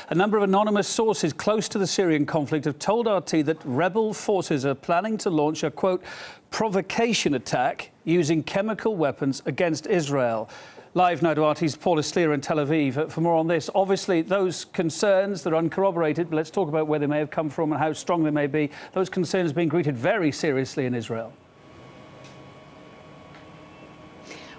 A number of anonymous sources close to the Syrian conflict have told RT that rebel forces are planning to launch a, quote, provocation attack using chemical weapons against Israel. Live now to RT's Paula Slier in Tel Aviv for more on this. Obviously, those concerns, they're uncorroborated, but let's talk about where they may have come from and how strong they may be. Those concerns being greeted very seriously in Israel.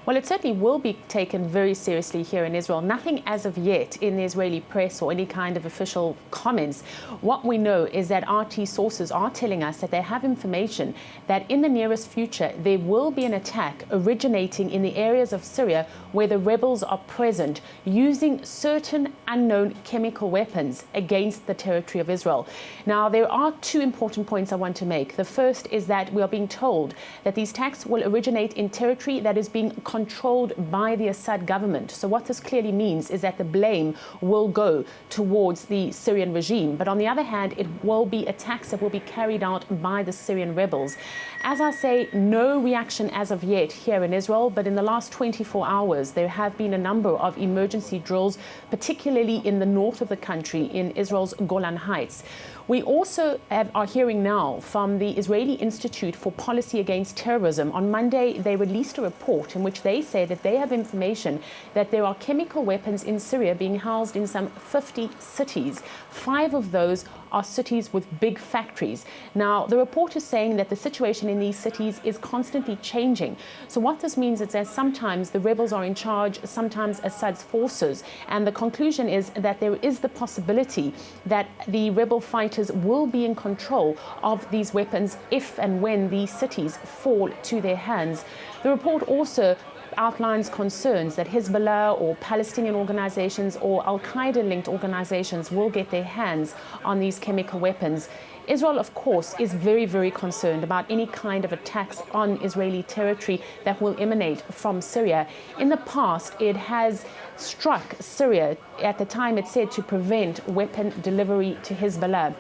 Well, it certainly will be taken very seriously here in Israel. Nothing as of yet in the Israeli press or any kind of official comments. What we know is that RT sources are telling us that they have information that in the nearest future there will be an attack originating in the areas of Syria where the rebels are present, using certain unknown chemical weapons against the territory of Israel. Now, there are two important points I want to make. The first is that we are being told that these attacks will originate in territory that is being controlled by the Assad government. So what this clearly means is that the blame will go towards the Syrian regime. But on the other hand, it will be attacks that will be carried out by the Syrian rebels. As I say, no reaction as of yet here in Israel, but in the last 24 hours, there have been a number of emergency drills, particularly in the north of the country, in Israel's Golan Heights. We also are hearing now from the Israeli Institute for Policy Against Terrorism. On Monday, they released a report in which they say that they have information that there are chemical weapons in Syria being housed in some 50 cities. 5 of those are cities with big factories. Now, the report is saying that the situation in these cities is constantly changing. So what this means is that sometimes the rebels are in charge, sometimes Assad's forces. And the conclusion is that there is the possibility that the rebel fighters will be in control of these weapons if and when these cities fall to their hands. The report also outlines concerns that Hezbollah or Palestinian organizations or Al-Qaeda-linked organizations will get their hands on these chemical weapons. Israel, of course, is very, very concerned about any kind of attacks on Israeli territory that will emanate from Syria. In the past, it has struck Syria at the time it said to prevent weapon delivery to Hezbollah.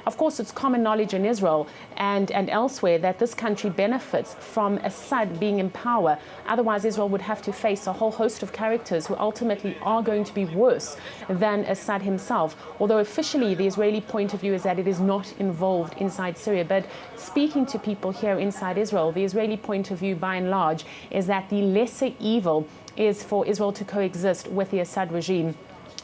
Of course, it's common knowledge in Israel and elsewhere that this country benefits from Assad being in power. Otherwise, Israel would have to face a whole host of characters who ultimately are going to be worse than Assad himself. Although officially, the Israeli point of view is that it is not involved inside Syria. But speaking to people here inside Israel, the Israeli point of view, by and large, is that the lesser evil is for Israel to coexist with the Assad regime.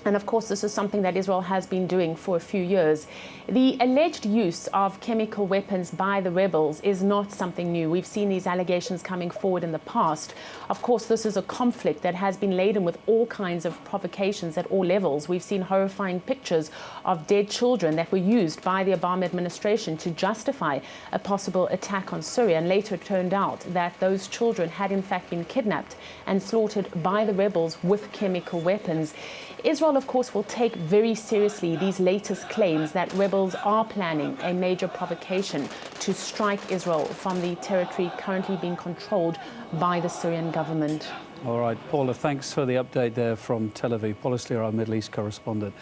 And of course, this is something that Israel has been doing for a few years. The alleged use of chemical weapons by the rebels is not something new. We've seen these allegations coming forward in the past. Of course, this is a conflict that has been laden with all kinds of provocations at all levels. We've seen horrifying pictures of dead children that were used by the Obama administration to justify a possible attack on Syria. And later it turned out that those children had in fact been kidnapped and slaughtered by the rebels with chemical weapons. Israel, of course, will take very seriously these latest claims that rebels are planning a major provocation to strike Israel from the territory currently being controlled by the Syrian government. All right, Paula, thanks for the update there from Tel Aviv. Paula Slier, our Middle East correspondent.